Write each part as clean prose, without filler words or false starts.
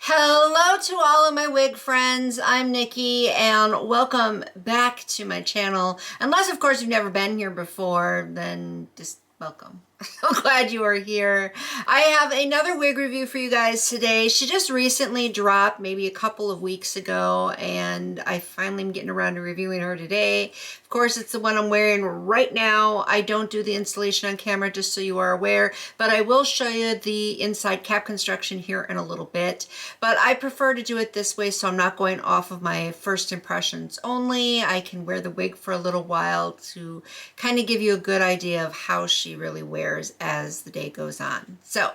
Hello to all of my wig friends. I'm Nikki and welcome back to my channel. Unless of course you've never been here before, then just welcome. I'm glad you are here. I have another wig review for you guys today. She just recently dropped maybe a couple of weeks ago and I finally am getting around to reviewing her today. Of course, it's the one I'm wearing right now. I don't do the installation on camera, just so you are aware, but I will show you the inside cap construction here in a little bit. But I prefer to do it this way so I'm not going off of my first impressions only. I can wear the wig for a little while to kind of give you a good idea of how she really wears as the day goes on. So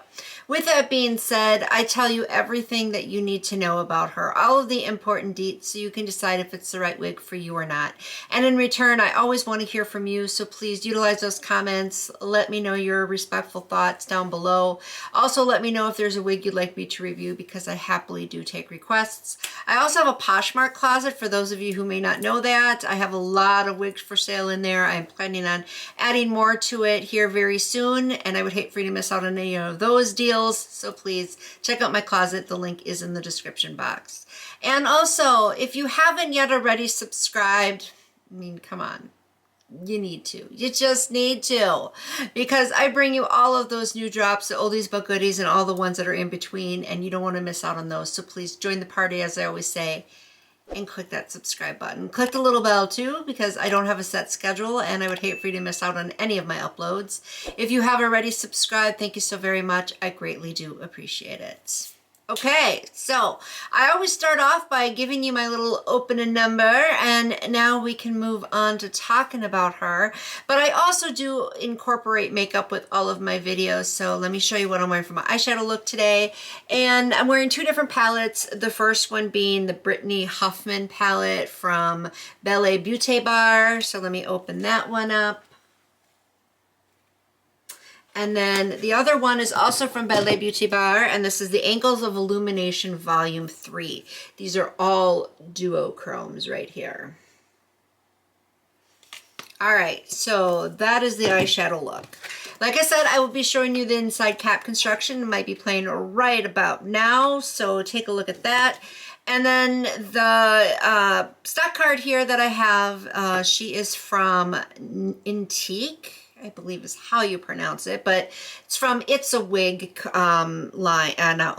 with that being said, I tell you everything that you need to know about her, all of the important deets, so you can decide if it's the right wig for you or not. And in return, I always want to hear from you, so please utilize those comments. Let me know your respectful thoughts down below. Also, let me know if there's a wig you'd like me to review, because I happily do take requests. I also have a Poshmark closet for those of you who may not know that. I have a lot of wigs for sale in there. I'm planning on adding more to it here very soon, and I would hate for you to miss out on any of those deals. So please check out my closet. The link is in the description box. And also, if you haven't yet already subscribed, I mean, come on. You need to. You just need to. Because I bring you all of those new drops, the oldies but goodies, and all the ones that are in between, and you don't want to miss out on those. So please join the party, as I always say, and click that subscribe button. Click the little bell too, because I don't have a set schedule and I would hate for you to miss out on any of my uploads. If you have already subscribed, thank you so very much. I greatly do appreciate it. Okay, so I always start off by giving you my little opening number, and now we can move on to talking about her. But I also do incorporate makeup with all of my videos, so let me show you what I'm wearing for my eyeshadow look today. And I'm wearing two different palettes, the first one being the Brittany Huffman palette from Ballet Beauty Bar. So let me open that one up. And then the other one is also from Ballet Beauty Bar, and this is the Angles of Illumination Volume 3. These are all duochromes right here. All right, so that is the eyeshadow look. Like I said, I will be showing you the inside cap construction. It might be playing right about now, so take a look at that. And then the stock card here that I have, she is from Nutique, I believe is how you pronounce it, but it's from It's a Wig not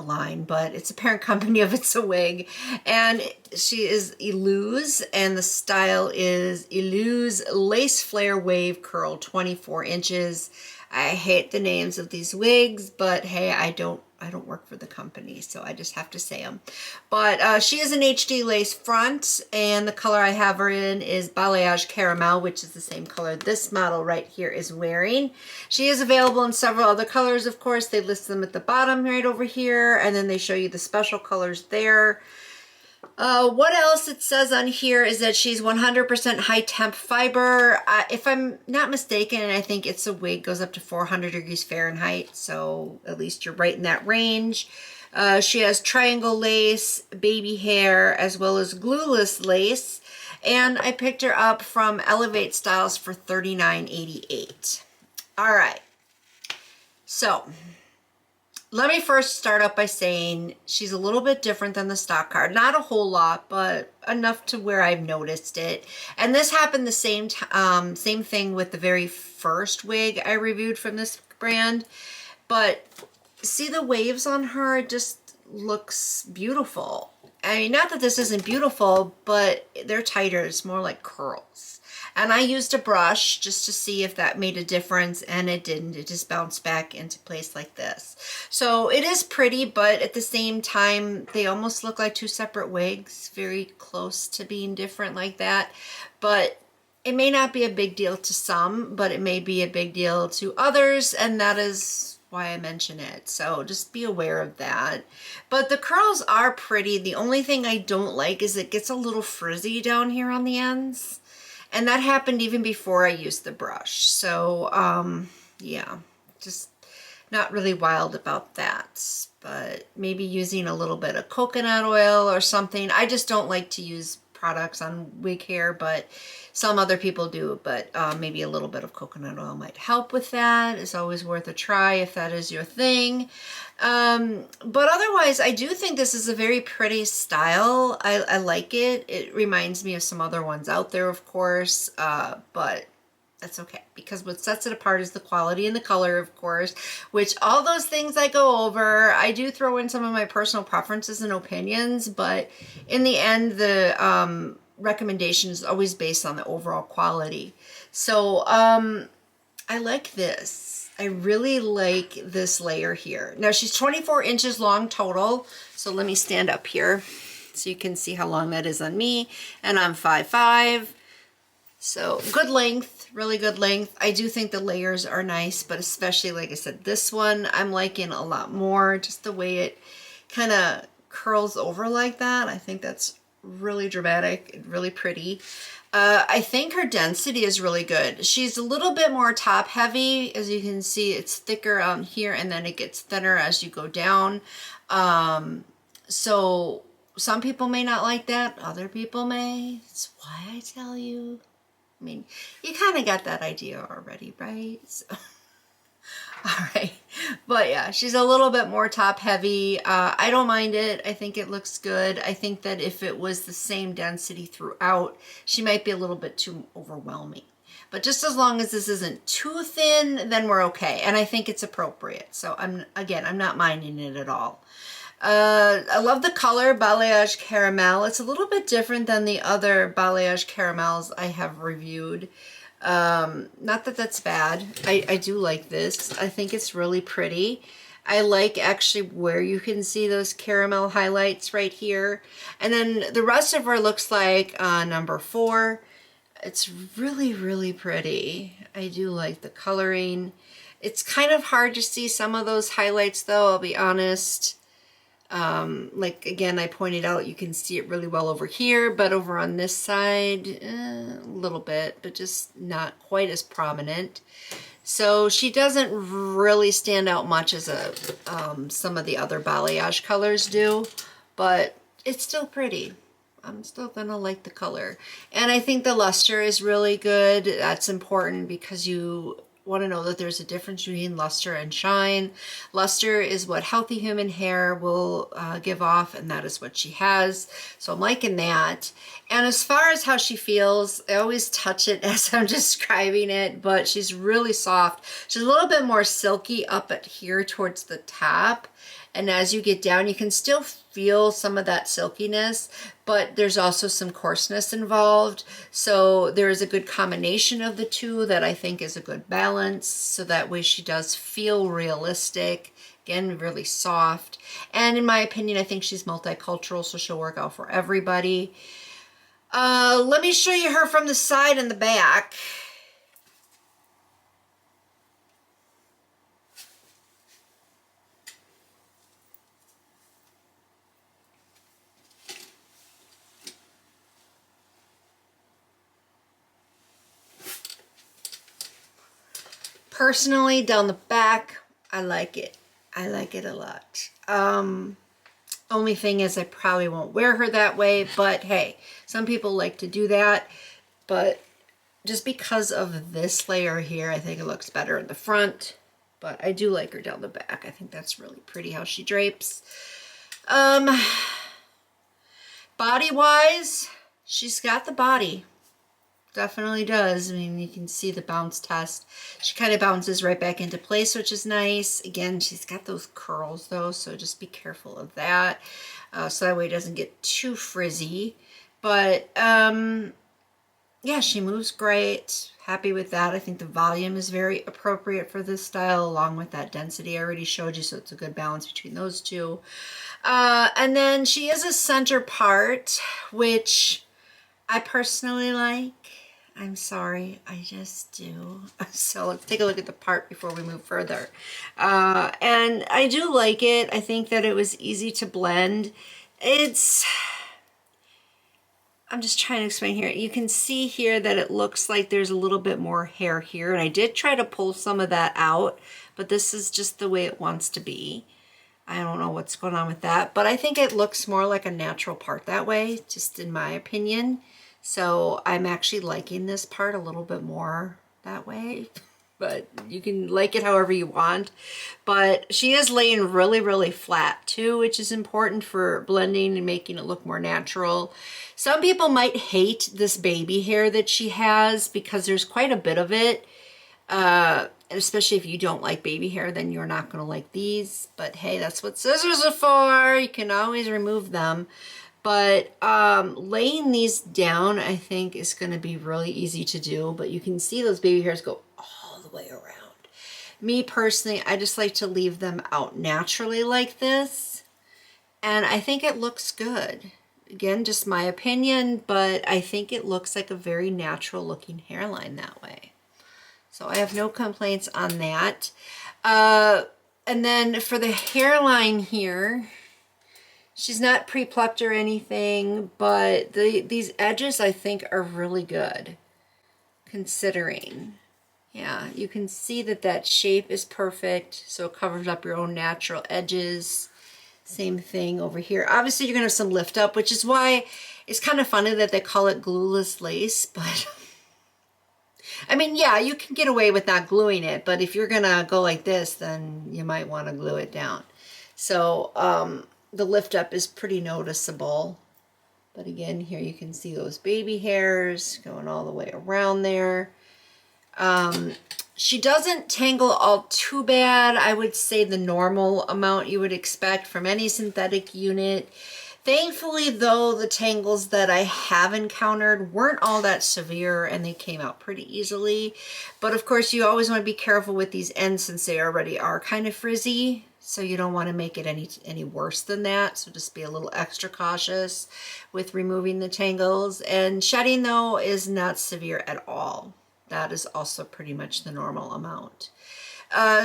line, but it's a parent company of It's a Wig, and she is Illuze, and the style is Illuze Lace Flare Wave Curl 24 inches. I hate the names of these wigs, but hey, I don't work for the company, so I just have to say them. But she is an HD lace front, and the color I have her in is Balayage Caramel, which is the same color this model right here is wearing. She is available in several other colors, of course. They list them at the bottom right over here, and then they show you the special colors there. What else it says on here is that she's 100% high temp fiber. If I'm not mistaken, I think It's a Wig goes up to 400 degrees Fahrenheit, so at least you're right in that range. She has triangle lace, baby hair, as well as glueless lace, and I picked her up from elevatestyles for $39.88. All right, so let me first start up by saying she's a little bit different than the stock card. Not a whole lot, but enough to where I've noticed it. And this happened the same thing with the very first wig I reviewed from this brand. But see the waves on her? It just looks beautiful. I mean, not that this isn't beautiful, but they're tighter. It's more like curls. And I used a brush just to see if that made a difference, and it didn't. It just bounced back into place like this. So it is pretty, but at the same time, they almost look like two separate wigs, very close to being different like that. But it may not be a big deal to some, but it may be a big deal to others, and that is why I mention it. So just be aware of that. But the curls are pretty. The only thing I don't like is it gets a little frizzy down here on the ends. And that happened even before I used the brush. So, yeah, just not really wild about that. But maybe using a little bit of coconut oil or something. I just don't like to use products on wig hair, but some other people do. But maybe a little bit of coconut oil might help with that. It's always worth a try if that is your thing. But otherwise, I do think this is a very pretty style. I like it. It reminds me of some other ones out there, of course, but that's okay, because what sets it apart is the quality and the color, of course, which all those things I go over. I do throw in some of my personal preferences and opinions, but in the end, the recommendation is always based on the overall quality. So I like this. I really like this layer here. Now she's 24 inches long total. So let me stand up here so you can see how long that is on me. And I'm 5'5". So good length, really good length. I do think the layers are nice, but especially, like I said, this one I'm liking a lot more. Just the way it kind of curls over like that. I think that's really dramatic and really pretty. I think her density is really good. She's a little bit more top heavy. As you can see, it's thicker on here and then it gets thinner as you go down. So some people may not like that. Other people may. That's why I tell you. I mean, you kind of got that idea already, right? So, all right. But yeah, she's a little bit more top heavy. I don't mind it. I think it looks good. I think that if it was the same density throughout, she might be a little bit too overwhelming. But just as long as this isn't too thin, then we're okay. And I think it's appropriate. So I'm not minding it at all. I love the color, Balayage Caramel. It's a little bit different than the other Balayage Caramels I have reviewed. Not that that's bad. I do like this. I think it's really pretty. I like actually where you can see those caramel highlights right here. And then the rest of her looks like number 4. It's really, really pretty. I do like the coloring. It's kind of hard to see some of those highlights though, I'll be honest. Like again, I pointed out, you can see it really well over here, but over on this side, a little bit, but just not quite as prominent. So she doesn't really stand out much as some of the other balayage colors do, but it's still pretty. I'm still gonna like the color. And I think the luster is really good. That's important because you want to know that there's a difference between luster and shine. Luster is what healthy human hair will give off, and that is what she has. So I'm liking that. And as far as how she feels, I always touch it as I'm describing it, but she's really soft. She's a little bit more silky up at here towards the top. And as you get down, you can still feel some of that silkiness, but there's also some coarseness involved. So there is a good combination of the two that I think is a good balance. So that way she does feel realistic, again, really soft. And in my opinion, I think she's multicultural, so she'll work out for everybody. Let me show you her from the side and the back. Personally, down the back, I like it. I like it a lot. Only thing is I probably won't wear her that way, but hey, some people like to do that. But just because of this layer here, I think it looks better in the front. But I do like her down the back. I think that's really pretty how she drapes. Body-wise, she's got the body. Definitely does. I mean, you can see the bounce test. She kind of bounces right back into place, which is nice. Again, she's got those curls though, so just be careful of that. So that way it doesn't get too frizzy. But yeah, she moves great. Happy with that. I think the volume is very appropriate for this style, along with that density I already showed you, so it's a good balance between those two. And then she is a center part, which I personally like. I'm sorry, I just do. So let's take a look at the part before we move further. And I do like it. I think that it was easy to blend. I'm just trying to explain here. You can see here that it looks like there's a little bit more hair here. And I did try to pull some of that out, but this is just the way it wants to be. I don't know what's going on with that, but I think it looks more like a natural part that way, just in my opinion. So I'm actually liking this part a little bit more that way, but you can like it however you want. But she is laying really, really flat too, which is important for blending and making it look more natural. Some people might hate this baby hair that she has because there's quite a bit of it. And especially if you don't like baby hair, then you're not going to like these. But hey, that's what scissors are for. You can always remove them. But laying these down, I think, is going to be really easy to do. But you can see those baby hairs go all the way around. Me personally, I just like to leave them out naturally like this. And I think it looks good. Again, just my opinion, but I think it looks like a very natural looking hairline that way. So I have no complaints on that. And then for the hairline here, she's not pre-plucked or anything, but these edges I think are really good considering. Yeah, you can see that that shape is perfect. So it covers up your own natural edges. Same thing over here. Obviously you're gonna have some lift up, which is why it's kind of funny that they call it glueless lace, but I mean, yeah, you can get away with not gluing it, but if you're gonna go like this, then you might want to glue it down. So the lift up is pretty noticeable. But again, here you can see those baby hairs going all the way around there. She doesn't tangle all too bad. I would say the normal amount you would expect from any synthetic unit. Thankfully, though, the tangles that I have encountered weren't all that severe and they came out pretty easily. But of course, you always want to be careful with these ends since they already are kind of frizzy. So you don't want to make it any worse than that. So just be a little extra cautious with removing the tangles. And shedding, though, is not severe at all. That is also pretty much the normal amount.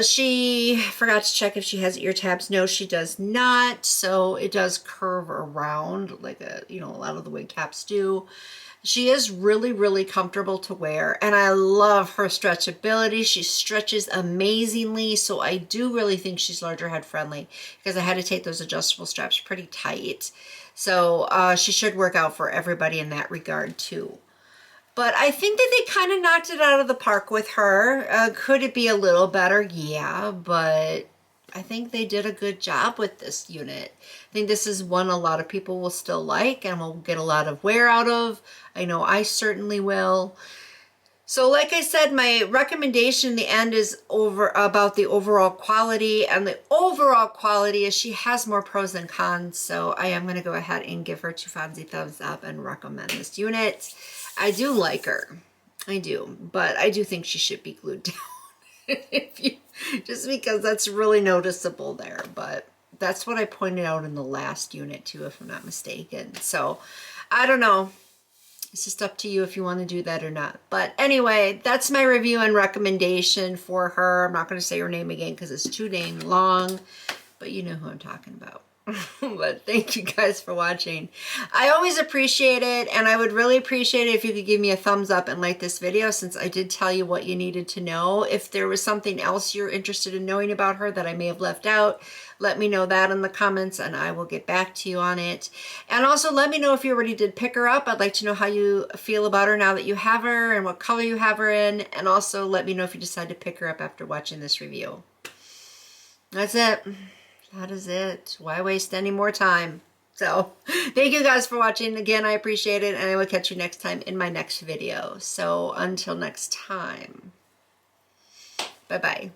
She forgot to check if she has ear tabs. No, she does not. So it does curve around like a lot of the wig caps do. She is really, really comfortable to wear, and I love her stretchability. She stretches amazingly, so I do really think she's larger head friendly because I had to take those adjustable straps pretty tight. So she should work out for everybody in that regard too. But I think that they kind of knocked it out of the park with her. Could it be a little better? Yeah, but I think they did a good job with this unit. I think this is one a lot of people will still like and will get a lot of wear out of. I know I certainly will. So like I said, my recommendation in the end is about the overall quality, and the overall quality is she has more pros than cons. So I am going to go ahead and give her 2 fancy thumbs up and recommend this unit. I do like her. I do, but I do think she should be glued down. Just because that's really noticeable there, but that's what I pointed out in the last unit too, if I'm not mistaken. So I don't know. It's just up to you if you want to do that or not. But anyway, that's my review and recommendation for her. I'm not going to say her name again because it's too dang long, but you know who I'm talking about. But thank you guys for watching. I always appreciate it, and I would really appreciate it if you could give me a thumbs up and like this video, since I did tell you what you needed to know. If there was something else you're interested in knowing about her that I may have left out, let me know that in the comments and I will get back to you on it. And also let me know if you already did pick her up. I'd like to know how you feel about her now that you have her and what color you have her in. And also let me know if you decide to pick her up after watching this review. That's it. That is it. Why waste any more time? So thank you guys for watching. Again, I appreciate it, and I will catch you next time in my next video. So until next time, bye-bye.